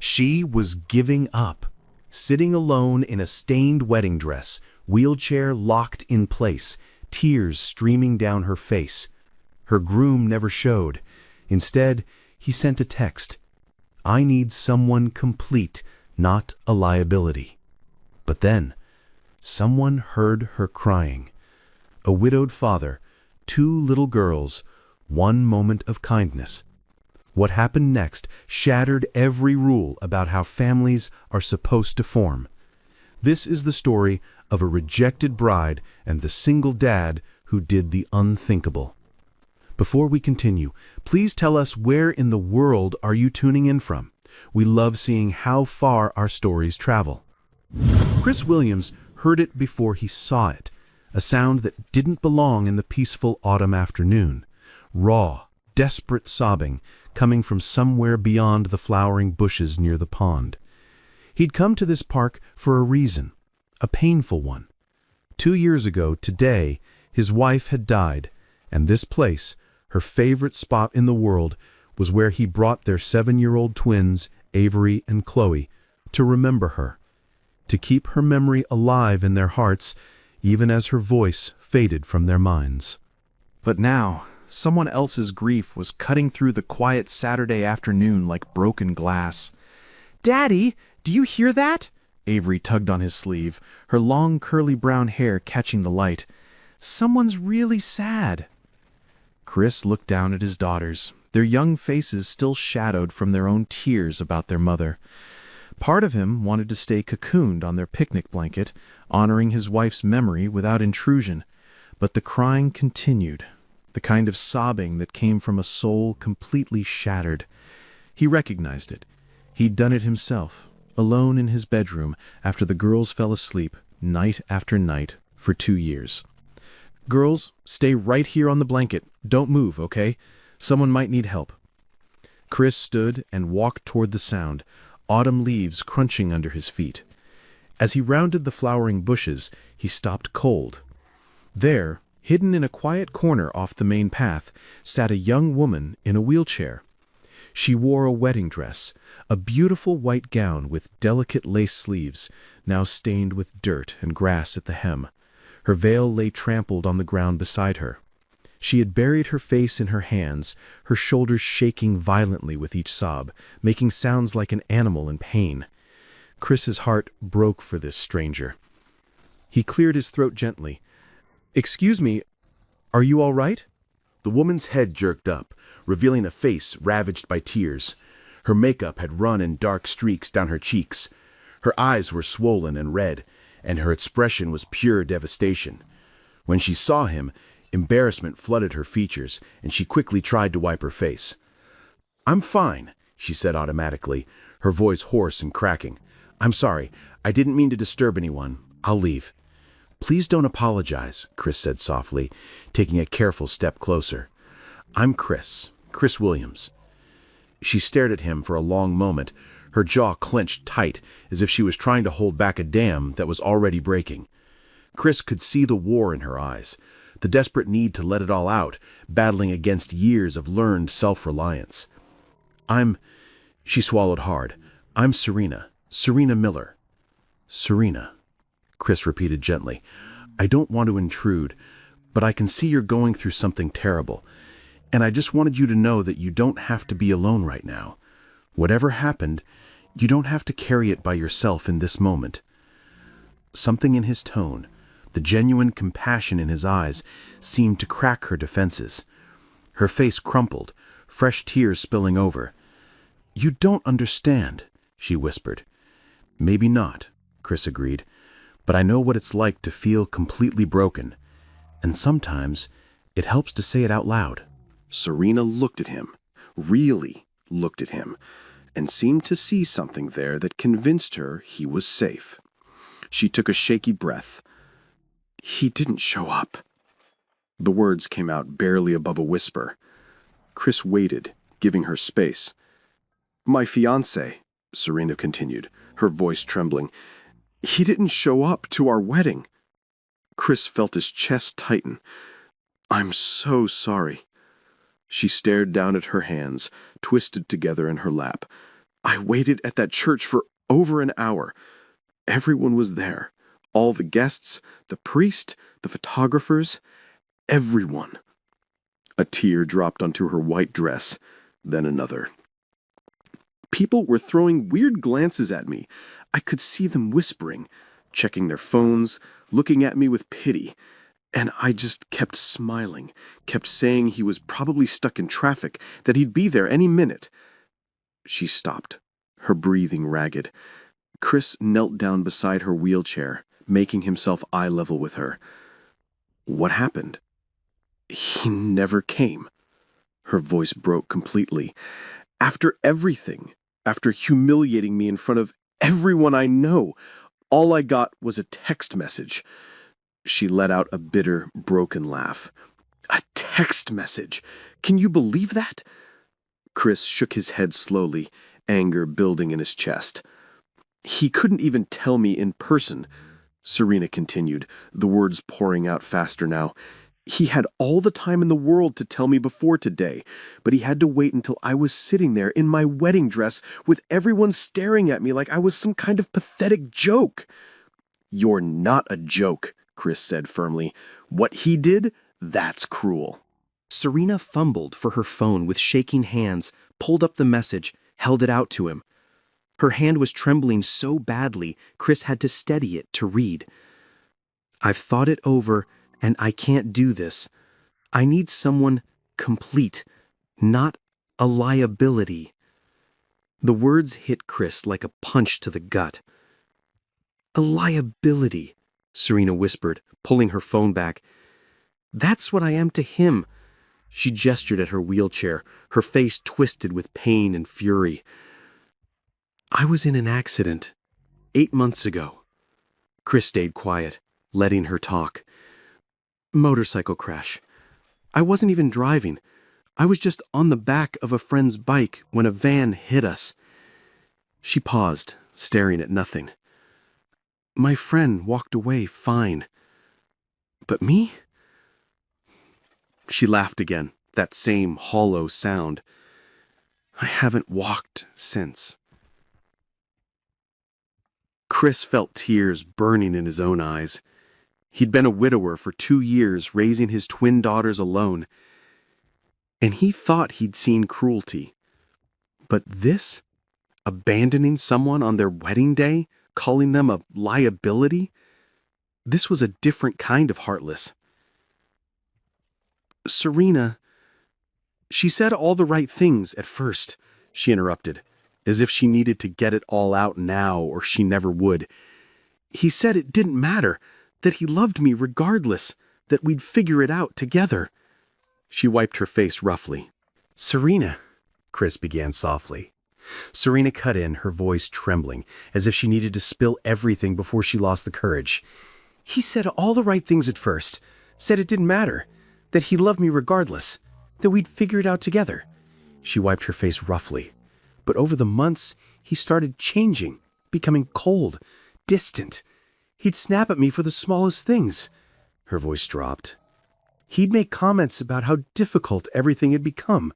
She was giving up, sitting alone in a stained wedding dress, wheelchair locked in place, tears streaming down her face. Her groom never showed. Instead, he sent a text. "I need someone complete, not a liability." But then, someone heard her crying. A widowed father, 2 little girls, 1 moment of kindness. What happened next shattered every rule about how families are supposed to form. This is the story of a rejected bride and the single dad who did the unthinkable. Before we continue, please tell us where in the world are you tuning in from? We love seeing how far our stories travel. Chris Williams heard it before he saw it, a sound that didn't belong in the peaceful autumn afternoon. Raw, desperate sobbing coming from somewhere beyond the flowering bushes near the pond. He'd come to this park for a reason, a painful one. 2 years ago today, his wife had died, and this place, her favorite spot in the world, was where he brought their 7-year-old twins, Avery and Chloe, to remember her, to keep her memory alive in their hearts, even as her voice faded from their minds. But now, someone else's grief was cutting through the quiet Saturday afternoon like broken glass. "Daddy, do you hear that?" Avery tugged on his sleeve, her long curly brown hair catching the light. "Someone's really sad." Chris looked down at his daughters, their young faces still shadowed from their own tears about their mother. Part of him wanted to stay cocooned on their picnic blanket, honoring his wife's memory without intrusion. But the crying continued, the kind of sobbing that came from a soul completely shattered. He recognized it. He'd done it himself, alone in his bedroom after the girls fell asleep, night after night, for 2 years. "Girls, stay right here on the blanket. Don't move, okay? Someone might need help." Chris stood and walked toward the sound, autumn leaves crunching under his feet. As he rounded the flowering bushes, he stopped cold. There, hidden in a quiet corner off the main path, sat a young woman in a wheelchair. She wore a wedding dress, a beautiful white gown with delicate lace sleeves, now stained with dirt and grass at the hem. Her veil lay trampled on the ground beside her. She had buried her face in her hands, her shoulders shaking violently with each sob, making sounds like an animal in pain. Chris's heart broke for this stranger. He cleared his throat gently. "Excuse me, are you all right?" The woman's head jerked up, revealing a face ravaged by tears. Her makeup had run in dark streaks down her cheeks. Her eyes were swollen and red, and her expression was pure devastation. When she saw him, embarrassment flooded her features, and she quickly tried to wipe her face. "I'm fine," she said automatically, her voice hoarse and cracking. "I'm sorry. I didn't mean to disturb anyone. I'll leave." "Please don't apologize," Chris said softly, taking a careful step closer. "I'm Chris Williams." She stared at him for a long moment, her jaw clenched tight as if she was trying to hold back a dam that was already breaking. Chris could see the war in her eyes, the desperate need to let it all out, battling against years of learned self-reliance. She swallowed hard. "I'm Serena Miller." "Serena," Chris repeated gently. "I don't want to intrude, but I can see you're going through something terrible, and I just wanted you to know that you don't have to be alone right now. Whatever happened, you don't have to carry it by yourself in this moment." Something in his tone, the genuine compassion in his eyes, seemed to crack her defenses. Her face crumpled, fresh tears spilling over. "You don't understand," she whispered. "Maybe not," Chris agreed, "but I know what it's like to feel completely broken, and sometimes it helps to say it out loud." Serena looked at him, really looked at him, and seemed to see something there that convinced her he was safe. She took a shaky breath. "He didn't show up." The words came out barely above a whisper. Chris waited, giving her space. "My fiancé," Serena continued, her voice trembling, "he didn't show up to our wedding." Chris felt his chest tighten. "I'm so sorry." She stared down at her hands, twisted together in her lap. I waited at that church for over an hour. Everyone was there. All the guests, the priest, the photographers, everyone. A tear dropped onto her white dress, then another. People were throwing weird glances at me. I could see them whispering, checking their phones, looking at me with pity. And I just kept smiling, kept saying he was probably stuck in traffic, that he'd be there any minute. She stopped, her breathing ragged. Chris knelt down beside her wheelchair, making himself eye level with her. What happened? He never came. Her voice broke completely. After everything, after humiliating me in front of everyone I know, all I got was a text message. She let out a bitter, broken laugh. A text message! Can you believe that? Chris shook his head slowly, anger building in his chest. He couldn't even tell me in person, Serena continued, the words pouring out faster now. He had all the time in the world to tell me before today, but he had to wait until I was sitting there in my wedding dress with everyone staring at me like I was some kind of pathetic joke. You're not a joke, Chris said firmly. What he did, that's cruel. Serena fumbled for her phone with shaking hands, pulled up the message, held it out to him. Her hand was trembling so badly, Chris had to steady it to read. I've thought it over, and I can't do this. I need someone complete, not a liability. The words hit Chris like a punch to the gut. A liability, Serena whispered, pulling her phone back. That's what I am to him. She gestured at her wheelchair, her face twisted with pain and fury. I was in an accident 8 months ago. Chris stayed quiet, letting her talk. Motorcycle crash. I wasn't even driving. I was just on the back of a friend's bike when a van hit us. She paused, staring at nothing. My friend walked away fine. But me? She laughed again, that same hollow sound. I haven't walked since. Chris felt tears burning in his own eyes. He'd been a widower for 2 years, raising his twin daughters alone. And he thought he'd seen cruelty. But this? Abandoning someone on their wedding day? Calling them a liability? This was a different kind of heartless. Serena, she said all the right things at first, she interrupted, as if she needed to get it all out now or she never would. He said it didn't matter, that he loved me regardless, that we'd figure it out together. She wiped her face roughly. Serena, Chris began softly. Serena cut in, her voice trembling, as if she needed to spill everything before she lost the courage. He said all the right things at first, said it didn't matter, that he loved me regardless, that we'd figure it out together. She wiped her face roughly. But over the months, he started changing, becoming cold, distant. He'd snap at me for the smallest things. Her voice dropped. He'd make comments about how difficult everything had become,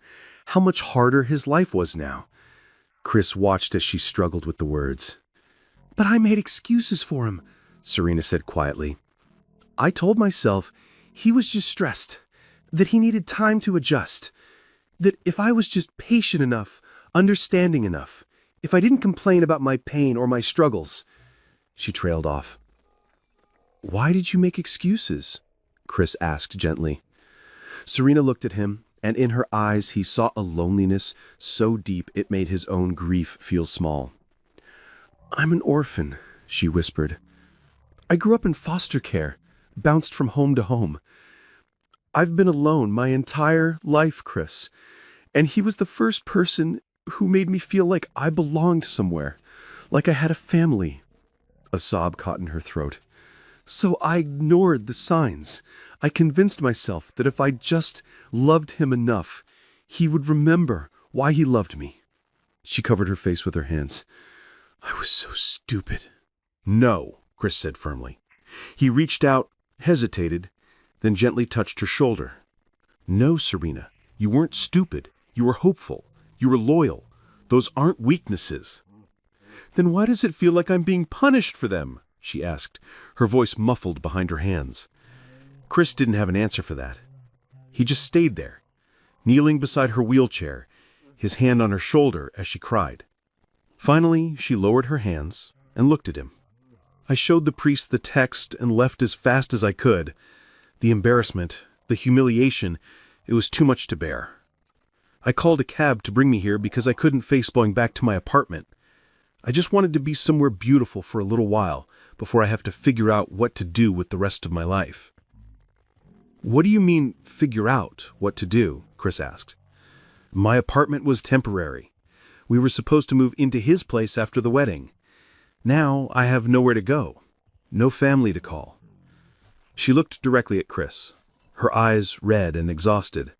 how much harder his life was now. Chris watched as she struggled with the words. But I made excuses for him, Serena said quietly. I told myself he was just stressed, that he needed time to adjust, that if I was just patient enough, understanding enough, if I didn't complain about my pain or my struggles. She trailed off. Why did you make excuses? Chris asked gently. Serena looked at him, and in her eyes he saw a loneliness so deep it made his own grief feel small. I'm an orphan, she whispered. I grew up in foster care, bounced from home to home. I've been alone my entire life, Chris, and he was the first person who made me feel like I belonged somewhere, like I had a family. A sob caught in her throat. So I ignored the signs. I convinced myself that if I just loved him enough, he would remember why he loved me. She covered her face with her hands. I was so stupid. No, Chris said firmly. He reached out, hesitated, then gently touched her shoulder. No, Serena, you weren't stupid. You were hopeful. You were loyal. Those aren't weaknesses." "Then why does it feel like I'm being punished for them?" she asked, her voice muffled behind her hands. Chris didn't have an answer for that. He just stayed there, kneeling beside her wheelchair, his hand on her shoulder as she cried. Finally, she lowered her hands and looked at him. I showed the priest the text and left as fast as I could. The embarrassment, the humiliation, it was too much to bear. I called a cab to bring me here because I couldn't face going back to my apartment. I just wanted to be somewhere beautiful for a little while before I have to figure out what to do with the rest of my life. "What do you mean, figure out what to do?" Chris asked. "My apartment was temporary. We were supposed to move into his place after the wedding. Now I have nowhere to go, no family to call." She looked directly at Chris, her eyes red and exhausted.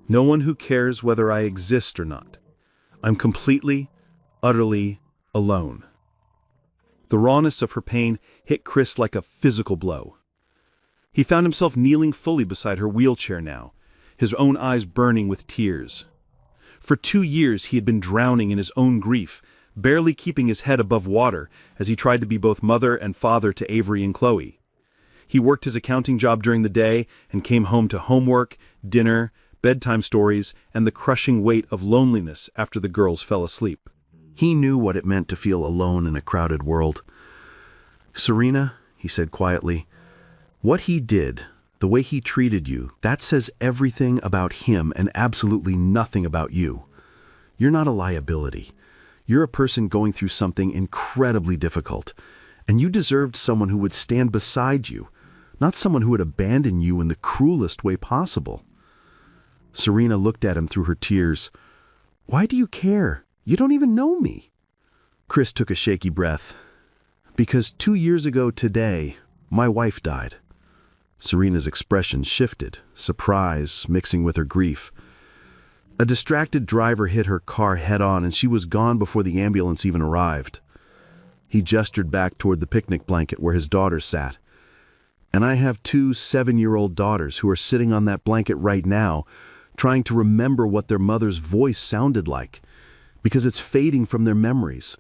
"No one who cares whether I exist or not. I'm completely, utterly alone." The rawness of her pain hit Chris like a physical blow. He found himself kneeling fully beside her wheelchair now, his own eyes burning with tears. For 2 years he had been drowning in his own grief, barely keeping his head above water as he tried to be both mother and father to Avery and Chloe. He worked his accounting job during the day and came home to homework, dinner, bedtime stories, and the crushing weight of loneliness after the girls fell asleep. He knew what it meant to feel alone in a crowded world. "Serena," he said quietly, "what he did, the way he treated you, that says everything about him and absolutely nothing about you. You're not a liability. You're a person going through something incredibly difficult, and you deserved someone who would stand beside you, not someone who would abandon you in the cruelest way possible." Serena looked at him through her tears. "Why do you care? You don't even know me." Chris took a shaky breath. "Because 2 years ago today, my wife died." Serena's expression shifted, surprise mixing with her grief. A distracted driver hit her car head-on and she was gone before the ambulance even arrived. He gestured back toward the picnic blanket where his daughter sat. "And I have 2 7-year-old daughters who are sitting on that blanket right now, trying to remember what their mother's voice sounded like, because it's fading from their memories.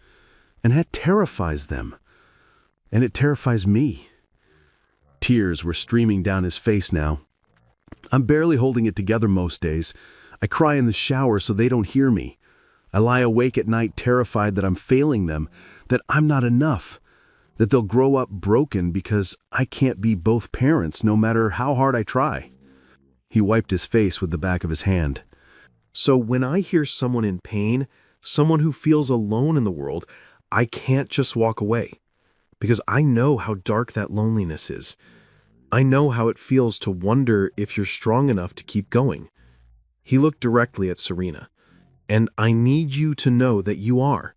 And that terrifies them. And it terrifies me." Tears were streaming down his face now. "I'm barely holding it together most days. I cry in the shower so they don't hear me. I lie awake at night terrified that I'm failing them, that I'm not enough, that they'll grow up broken because I can't be both parents no matter how hard I try." He wiped his face with the back of his hand. "So when I hear someone in pain, someone who feels alone in the world, I can't just walk away. Because I know how dark that loneliness is. I know how it feels to wonder if you're strong enough to keep going." He looked directly at Serena. "And I need you to know that you are.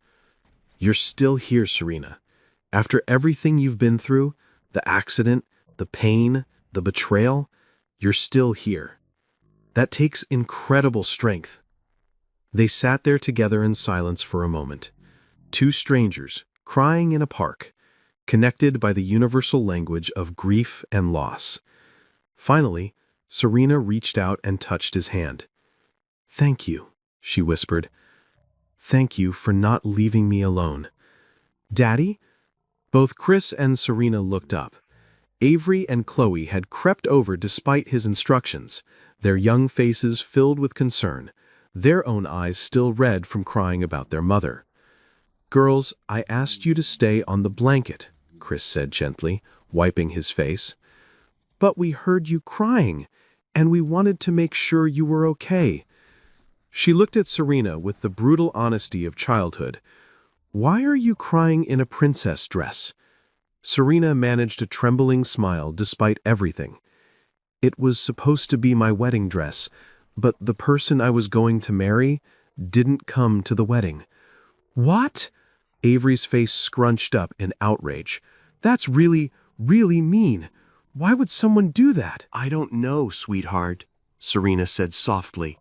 You're still here, Serena. After everything you've been through, the accident, the pain, the betrayal, you're still here. That takes incredible strength." They sat there together in silence for a moment. 2 strangers, crying in a park, connected by the universal language of grief and loss. Finally, Serena reached out and touched his hand. "Thank you," she whispered. "Thank you for not leaving me alone." "Daddy?" Both Chris and Serena looked up. Avery and Chloe had crept over despite his instructions, their young faces filled with concern, their own eyes still red from crying about their mother. "Girls, I asked you to stay on the blanket," Chris said gently, wiping his face. "But we heard you crying, and we wanted to make sure you were okay." She looked at Serena with the brutal honesty of childhood. "Why are you crying in a princess dress?" Serena managed a trembling smile despite everything. "It was supposed to be my wedding dress, but the person I was going to marry didn't come to the wedding." "What?" Avery's face scrunched up in outrage. "That's really, really mean. Why would someone do that?" "I don't know, sweetheart," Serena said softly.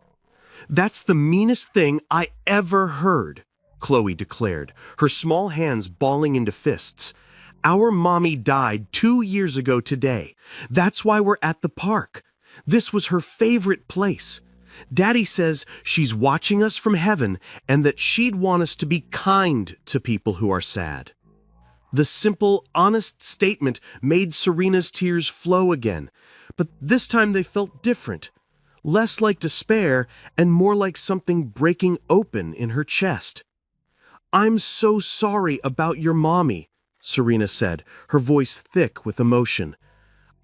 "That's the meanest thing I ever heard," Chloe declared, her small hands balling into fists. "Our mommy died 2 years ago today. That's why we're at the park. This was her favorite place. Daddy says she's watching us from heaven and that she'd want us to be kind to people who are sad. The simple, honest statement made Serena's tears flow again, but this time they felt different, less like despair and more like something breaking open in her chest. "I'm so sorry about your mommy," Serena said, her voice thick with emotion.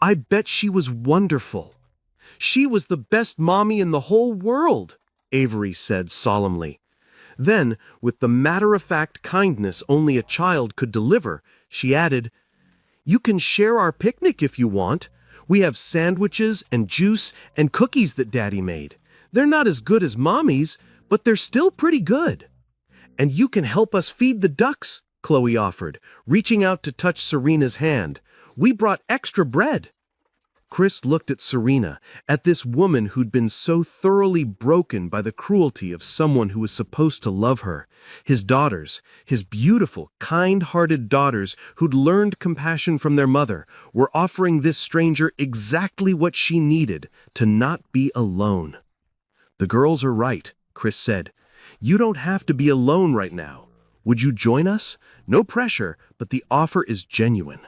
"I bet she was wonderful." "She was the best mommy in the whole world," Avery said solemnly. Then, with the matter-of-fact kindness only a child could deliver, she added, "You can share our picnic if you want. We have sandwiches and juice and cookies that Daddy made. They're not as good as Mommy's, but they're still pretty good. And you can help us feed the ducks," Chloe offered, reaching out to touch Serena's hand. "We brought extra bread." Chris looked at Serena, at this woman who'd been so thoroughly broken by the cruelty of someone who was supposed to love her. His daughters, his beautiful, kind-hearted daughters who'd learned compassion from their mother, were offering this stranger exactly what she needed, to not be alone. "The girls are right," Chris said. "You don't have to be alone right now. Would you join us? No pressure, but the offer is genuine."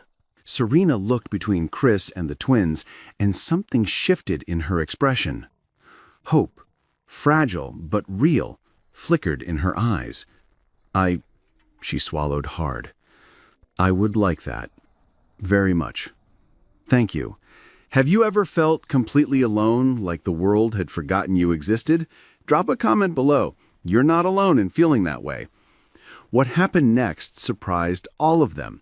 Serena looked between Chris and the twins, and something shifted in her expression. Hope, fragile but real, flickered in her eyes. She swallowed hard. "I would like that. Very much. Thank you. Have you ever felt completely alone, like the world had forgotten you existed? Drop a comment below. You're not alone in feeling that way." What happened next surprised all of them.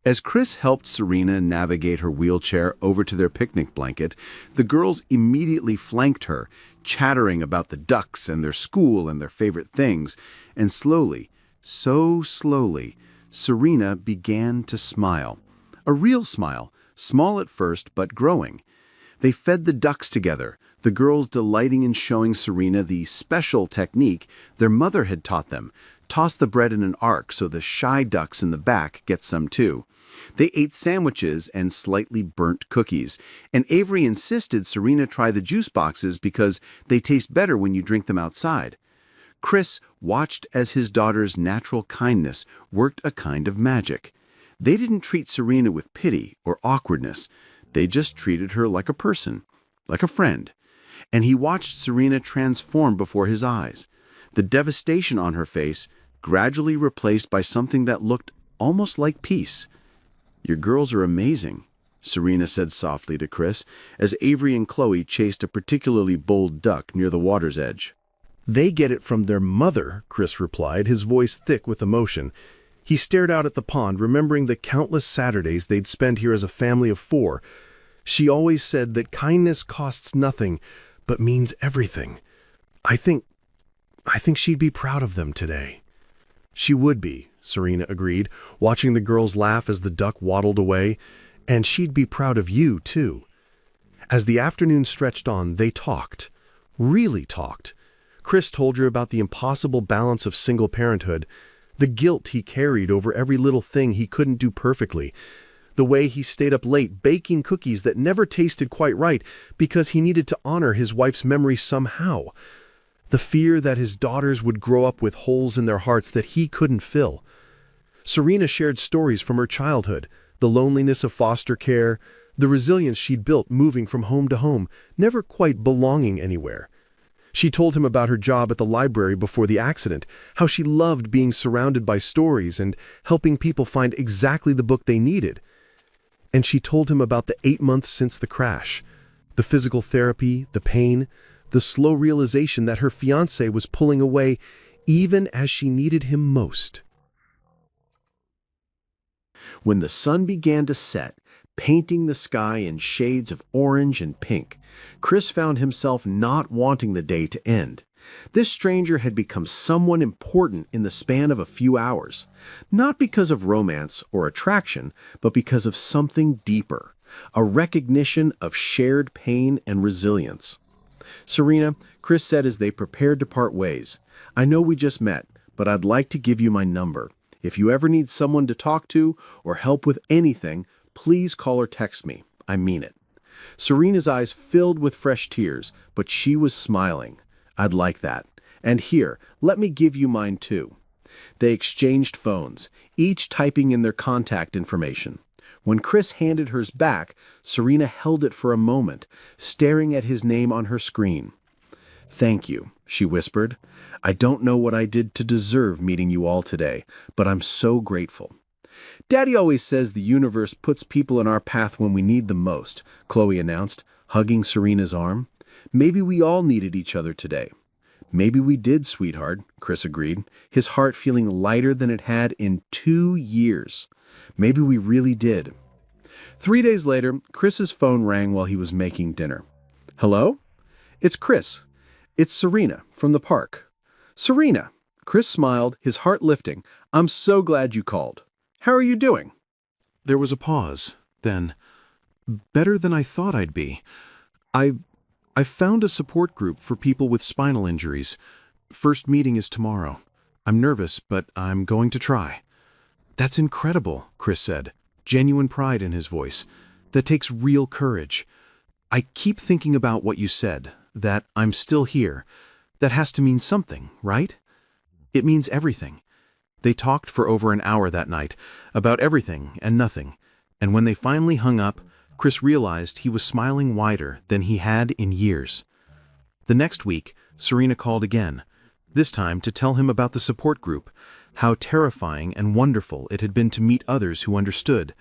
As Chris helped Serena navigate her wheelchair over to their picnic blanket, the girls immediately flanked her, chattering about the ducks and their school and their favorite things, and slowly, so slowly, Serena began to smile. A real smile, small at first but growing. They fed the ducks together, the girls delighting in showing Serena the special technique their mother had taught them. Toss the bread in an arc so the shy ducks in the back get some too. They ate sandwiches and slightly burnt cookies, and Avery insisted Serena try the juice boxes because they taste better when you drink them outside. Chris watched as his daughter's natural kindness worked a kind of magic. They didn't treat Serena with pity or awkwardness. They just treated her like a person, like a friend. And he watched Serena transform before his eyes. The devastation on her face gradually replaced by something that looked almost like peace. "Your girls are amazing," Serena said softly to Chris, as Avery and Chloe chased a particularly bold duck near the water's edge. "They get it from their mother," Chris replied, his voice thick with emotion. He stared out at the pond, remembering the countless Saturdays they'd spent here as a family of 4. She always said that kindness costs nothing, but means everything. I think she'd be proud of them today." "She would be," Serena agreed, watching the girls laugh as the duck waddled away. "And she'd be proud of you, too." As the afternoon stretched on, they talked. Really talked. Chris told her about the impossible balance of single parenthood, the guilt he carried over every little thing he couldn't do perfectly, the way he stayed up late baking cookies that never tasted quite right because he needed to honor his wife's memory somehow, the fear that his daughters would grow up with holes in their hearts that he couldn't fill. Serena shared stories from her childhood, the loneliness of foster care, the resilience she'd built moving from home to home, never quite belonging anywhere. She told him about her job at the library before the accident, how she loved being surrounded by stories and helping people find exactly the book they needed. And she told him about the 8 months since the crash, the physical therapy, the pain, the slow realization that her fiancé was pulling away even as she needed him most. When the sun began to set, painting the sky in shades of orange and pink, Chris found himself not wanting the day to end. This stranger had become someone important in the span of a few hours, not because of romance or attraction, but because of something deeper, a recognition of shared pain and resilience. "Serena," Chris said as they prepared to part ways, "I know we just met, but I'd like to give you my number. If you ever need someone to talk to or help with anything, please call or text me. I mean it." Serena's eyes filled with fresh tears, but she was smiling. I'd like that. And here, let me give you mine too. They exchanged phones, each typing in their contact information. When Chris handed hers back, Serena held it for a moment, staring at his name on her screen. "Thank you," she whispered. "I don't know what I did to deserve meeting you all today, but I'm so grateful." "Daddy always says the universe puts people in our path when we need them most," Chloe announced, hugging Serena's arm. "Maybe we all needed each other today." "Maybe we did, sweetheart," Chris agreed, his heart feeling lighter than it had in 2 years. "Maybe we really did." 3 days later, Chris's phone rang while he was making dinner. "Hello? It's Chris. It's Serena from the park." "Serena." Chris smiled, his heart lifting. "I'm so glad you called. How are you doing?" There was a pause. Then, "Better than I thought I'd be. I found a support group for people with spinal injuries. First meeting is tomorrow. I'm nervous, but I'm going to try." "That's incredible," Chris said, genuine pride in his voice. "That takes real courage. I keep thinking about what you said, that I'm still here. That has to mean something, right?" "It means everything." They talked for over an hour that night, about everything and nothing, and when they finally hung up, Chris realized he was smiling wider than he had in years. The next week, Serena called again, this time to tell him about the support group, how terrifying and wonderful it had been to meet others who understood.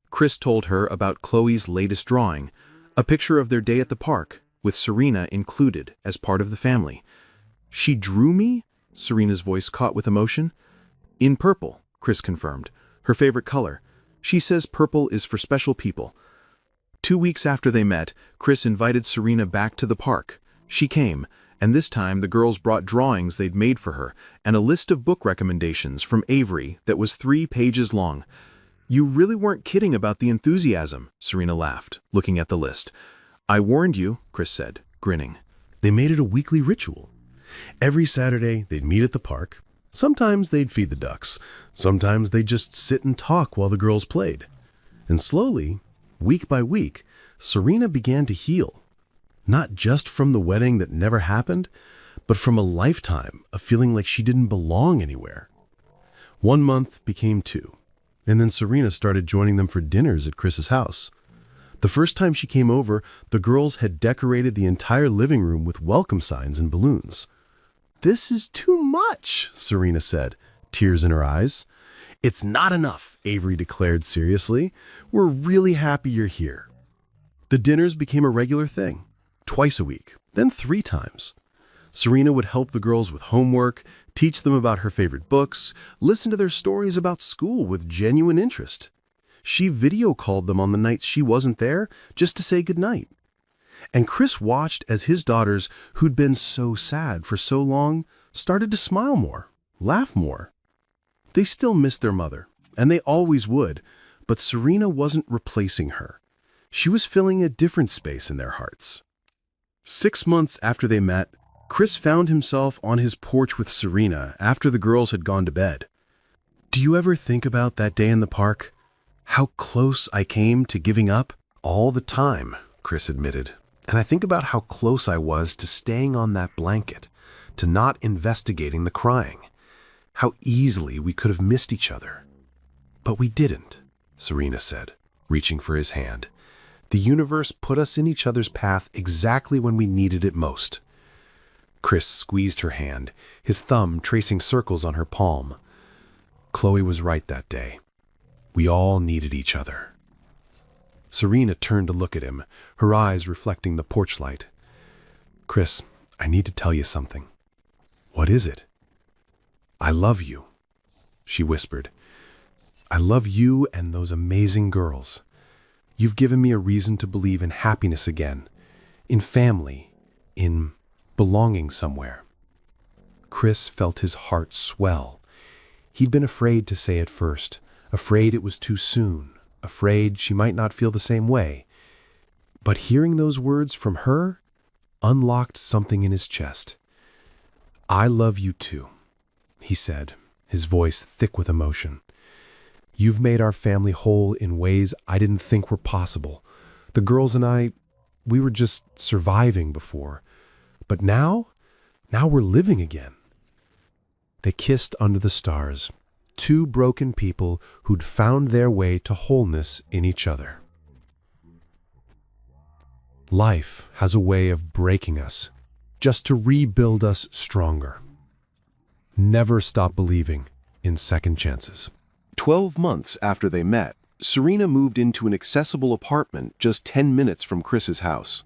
Chris told her about Chloe's latest drawing, a picture of their day at the park, with Serena included as part of the family. "She drew me?" Serena's voice caught with emotion. "In purple," Chris confirmed, her favorite color. "She says purple is for special people." 2 weeks after they met, Chris invited Serena back to the park. She came, and this time the girls brought drawings they'd made for her and a list of book recommendations from Avery that was 3 pages long. "You really weren't kidding about the enthusiasm," Serena laughed, looking at the list. "I warned you," Chris said, grinning. They made it a weekly ritual. Every Saturday, they'd meet at the park. Sometimes they'd feed the ducks. Sometimes they'd just sit and talk while the girls played. And slowly, week by week, Serena began to heal. Not just from the wedding that never happened, but from a lifetime of feeling like she didn't belong anywhere. 1 month became 2, and then Serena started joining them for dinners at Chris's house. The first time she came over, the girls had decorated the entire living room with welcome signs and balloons. "This is too much," Serena said, tears in her eyes. "It's not enough," Avery declared seriously. "We're really happy you're here." The dinners became a regular thing, twice a week, then 3 times. Serena would help the girls with homework, teach them about her favorite books, listen to their stories about school with genuine interest. She video called them on the nights she wasn't there just to say goodnight. And Chris watched as his daughters, who'd been so sad for so long, started to smile more, laugh more. They still missed their mother, and they always would, but Serena wasn't replacing her. She was filling a different space in their hearts. 6 months after they met, Chris found himself on his porch with Serena after the girls had gone to bed. "Do you ever think about that day in the park? How close I came to giving up?" "All the time," Chris admitted. "And I think about how close I was to staying on that blanket, to not investigating the crying. How easily we could have missed each other." "But we didn't," Serena said, reaching for his hand. "The universe put us in each other's path exactly when we needed it most." Chris squeezed her hand, his thumb tracing circles on her palm. "Chloe was right that day. We all needed each other." Serena turned to look at him, her eyes reflecting the porch light. "Chris, I need to tell you something." "What is it?" "I love you," she whispered. "I love you and those amazing girls. You've given me a reason to believe in happiness again, in family, in belonging somewhere." Chris felt his heart swell. He'd been afraid to say it first, afraid it was too soon, afraid she might not feel the same way. But hearing those words from her unlocked something in his chest. "I love you too," he said, his voice thick with emotion. "You've made our family whole in ways I didn't think were possible. The girls and I, we were just surviving before. But now, Now we're living again." They kissed under the stars, two broken people who'd found their way to wholeness in each other. Life has a way of breaking us, just to rebuild us stronger. Never stop believing in second chances. 12 months after they met, Serena moved into an accessible apartment just 10 minutes from Chris's house.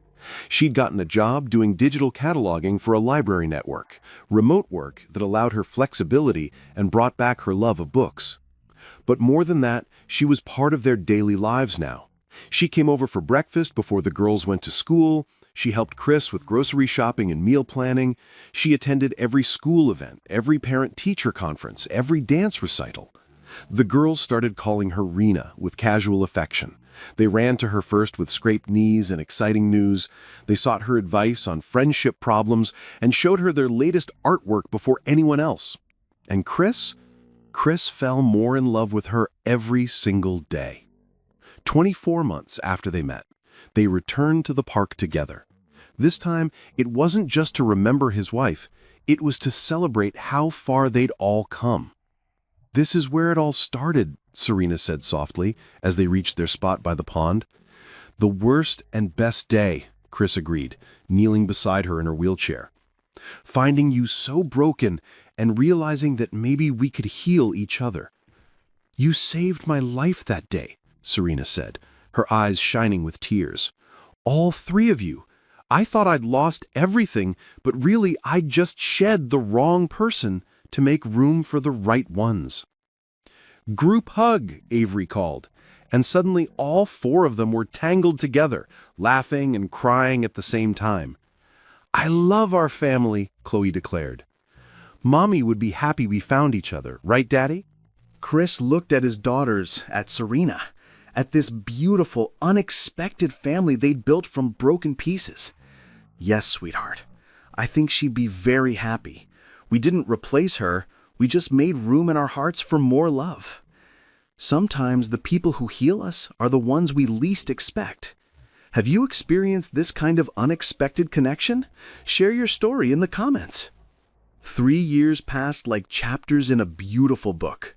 She'd gotten a job doing digital cataloging for a library network, remote work that allowed her flexibility and brought back her love of books. But more than that, she was part of their daily lives now. She came over for breakfast before the girls went to school. She helped Chris with grocery shopping and meal planning. She attended every school event, every parent-teacher conference, every dance recital. The girls started calling her Rena with casual affection. They ran to her first with scraped knees and exciting news. They sought her advice on friendship problems and showed her their latest artwork before anyone else. And Chris fell more in love with her every single day. 24 months after they met, they returned to the park together. This time, it wasn't just to remember his wife, it was to celebrate how far they'd all come. "This is where it all started," Serena said softly as they reached their spot by the pond. "The worst and best day," Chris agreed, kneeling beside her in her wheelchair. "Finding you so broken and realizing that maybe we could heal each other." "You saved my life that day," Serena said, her eyes shining with tears. "All three of you. I thought I'd lost everything, but really I'd just shed the wrong person to make room for the right ones." "Group hug," Avery called, and suddenly all four of them were tangled together, laughing and crying at the same time. "I love our family," Chloe declared. "Mommy would be happy we found each other, right, Daddy?" Chris looked at his daughters, at Serena, at this beautiful, unexpected family they'd built from broken pieces. "Yes, sweetheart. I think she'd be very happy. We didn't replace her, we just made room in our hearts for more love. Sometimes the people who heal us are the ones we least expect. Have you experienced this kind of unexpected connection? Share your story in the comments." 3 years passed like chapters in a beautiful book.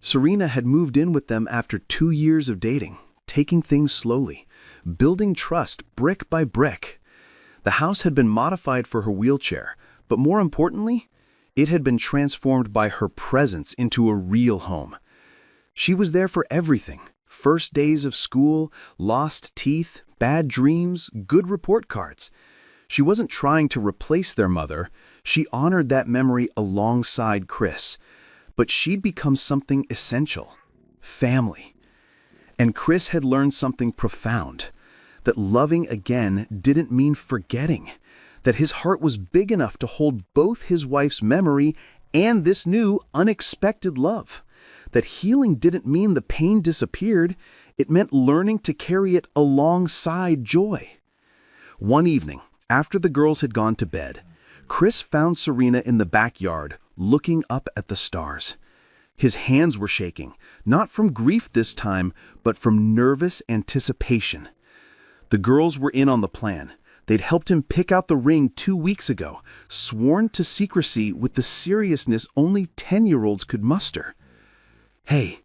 Serena had moved in with them after 2 years of dating, taking things slowly, building trust brick by brick. The house had been modified for her wheelchair, but more importantly, it had been transformed by her presence into a real home. She was there for everything: first days of school, lost teeth, bad dreams, good report cards. She wasn't trying to replace their mother. She honored that memory alongside Chris. But she'd become something essential: family. And Chris had learned something profound: that loving again didn't mean forgetting, that his heart was big enough to hold both his wife's memory and this new, unexpected love, that healing didn't mean the pain disappeared, it meant learning to carry it alongside joy. One evening, after the girls had gone to bed, Chris found Serena in the backyard, looking up at the stars. His hands were shaking, not from grief this time, but from nervous anticipation. The girls were in on the plan. They'd helped him pick out the ring 2 weeks ago, sworn to secrecy with the seriousness only 10-year-olds could muster. "Hey,"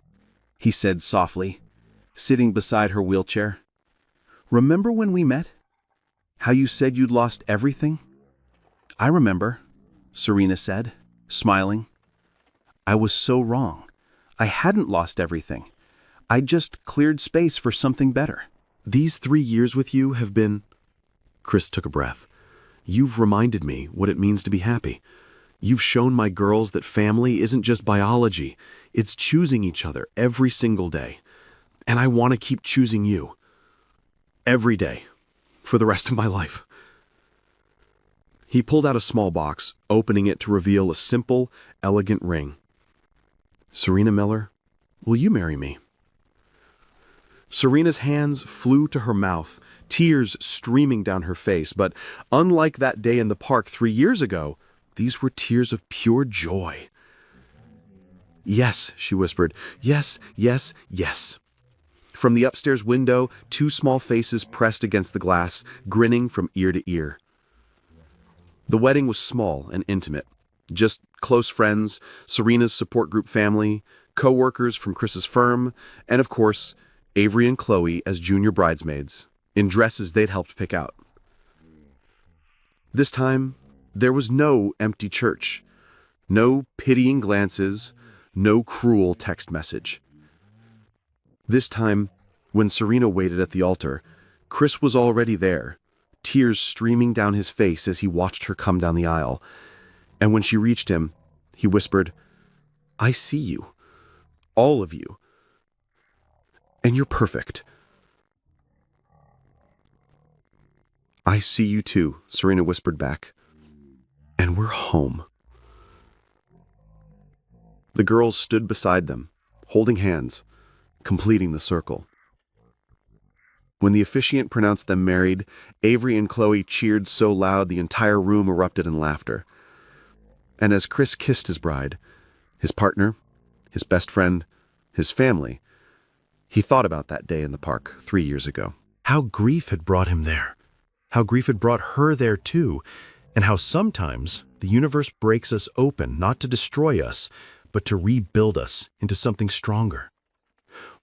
he said softly, sitting beside her wheelchair. "Remember when we met? How you said you'd lost everything?" "I remember," Serena said, smiling. "I was so wrong. I hadn't lost everything. I just cleared space for something better." "These 3 years with you have been..." Chris took a breath. "You've reminded me what it means to be happy. You've shown my girls that family isn't just biology, it's choosing each other every single day. And I want to keep choosing you. Every day. For the rest of my life." He pulled out a small box, opening it to reveal a simple, elegant ring. "Serena Miller, will you marry me?" Serena's hands flew to her mouth, tears streaming down her face, but unlike that day in the park 3 years ago, these were tears of pure joy. "Yes," she whispered. "Yes, yes, yes." From the upstairs window, 2 small faces pressed against the glass, grinning from ear to ear. The wedding was small and intimate. Just close friends, Serena's support group family, co-workers from Chris's firm, and of course, Avery and Chloe as junior bridesmaids, in dresses they'd helped pick out. This time, there was no empty church, no pitying glances, no cruel text message. This time, when Serena waited at the altar, Chris was already there, tears streaming down his face as he watched her come down the aisle. And when she reached him, he whispered, "I see you, all of you, and you're perfect." "I see you too," Serena whispered back, "and we're home." The girls stood beside them, holding hands, completing the circle. When the officiant pronounced them married, Avery and Chloe cheered so loud the entire room erupted in laughter. And as Chris kissed his bride, his partner, his best friend, his family, he thought about that day in the park 3 years ago. How grief had brought him there. How grief had brought her there too. And how sometimes the universe breaks us open not to destroy us, but to rebuild us into something stronger.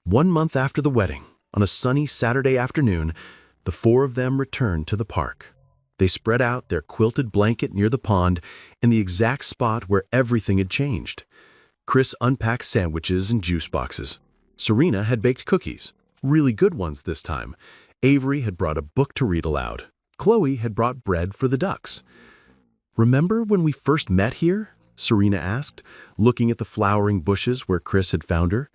1 month after the wedding, on a sunny Saturday afternoon, the four of them returned to the park. They spread out their quilted blanket near the pond in the exact spot where everything had changed. Chris unpacked sandwiches and juice boxes. Serena had baked cookies, really good ones this time. Avery had brought a book to read aloud. Chloe had brought bread for the ducks. "Remember when we first met here?" Serena asked, looking at the flowering bushes where Chris had found her.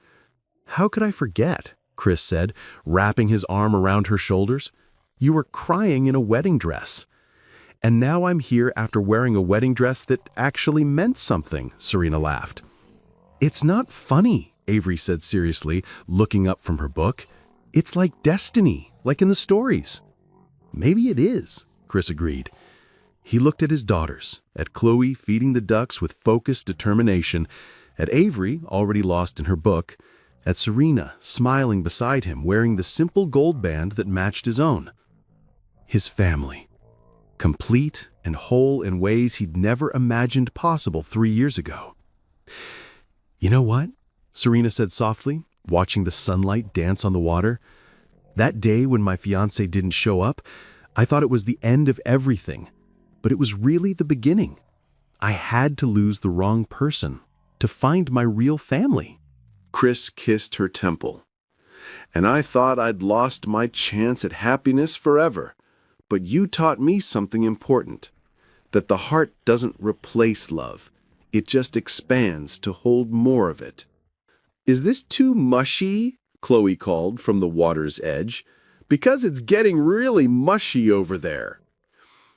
"How could I forget?" Chris said, wrapping his arm around her shoulders. "You were crying in a wedding dress." "And now I'm here after wearing a wedding dress that actually meant something," Serena laughed. "It's not funny," Avery said seriously, looking up from her book. "It's like destiny, like in the stories." "Maybe it is," Chris agreed. He looked at his daughters, at Chloe feeding the ducks with focused determination, at Avery, already lost in her book, at Serena, smiling beside him, wearing the simple gold band that matched his own. His family, complete and whole in ways he'd never imagined possible 3 years ago. "You know what?" Serena said softly, watching the sunlight dance on the water. "That day when my fiancé didn't show up, I thought it was the end of everything, but it was really the beginning. I had to lose the wrong person to find my real family." Chris kissed her temple. "And I thought I'd lost my chance at happiness forever. But you taught me something important, that the heart doesn't replace love. It just expands to hold more of it." "Is this too mushy?" Chloe called from the water's edge. "Because it's getting really mushy over there."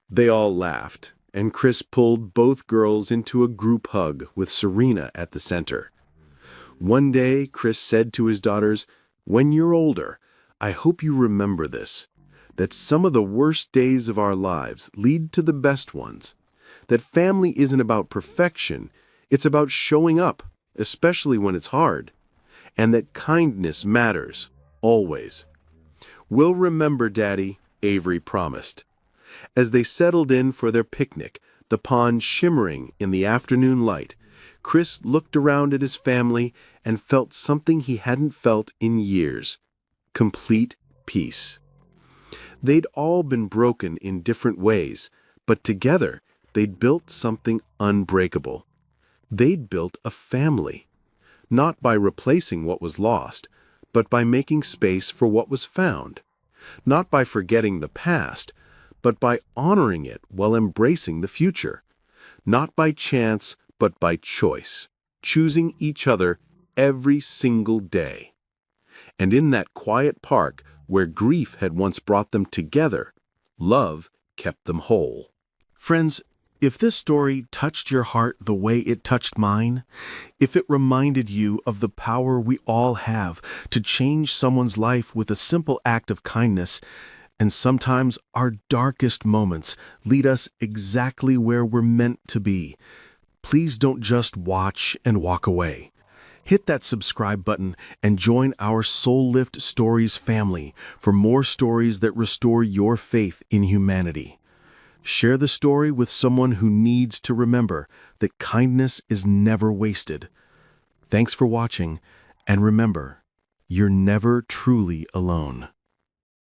They all laughed, and Chris pulled both girls into a group hug with Serena at the center. One day, Chris said to his daughters, "When you're older, I hope you remember this, that some of the worst days of our lives lead to the best ones, that family isn't about perfection, it's about showing up, especially when it's hard, and that kindness matters, always." "We'll remember, Daddy," Avery promised. As they settled in for their picnic, the pond shimmering in the afternoon light, Chris looked around at his family and felt something he hadn't felt in years: complete peace. They'd all been broken in different ways, but together they'd built something unbreakable. They'd built a family, not by replacing what was lost, but by making space for what was found, not by forgetting the past, but by honoring it while embracing the future, not by chance, but by choice, choosing each other every single day. And in that quiet park where grief had once brought them together, love kept them whole. Friends, if this story touched your heart the way it touched mine, if it reminded you of the power we all have to change someone's life with a simple act of kindness, and sometimes our darkest moments lead us exactly where we're meant to be, please don't just watch and walk away. Hit that subscribe button and join our Soul Lift Stories family for more stories that restore your faith in humanity. Share the story with someone who needs to remember that kindness is never wasted. Thanks for watching, and remember, you're never truly alone.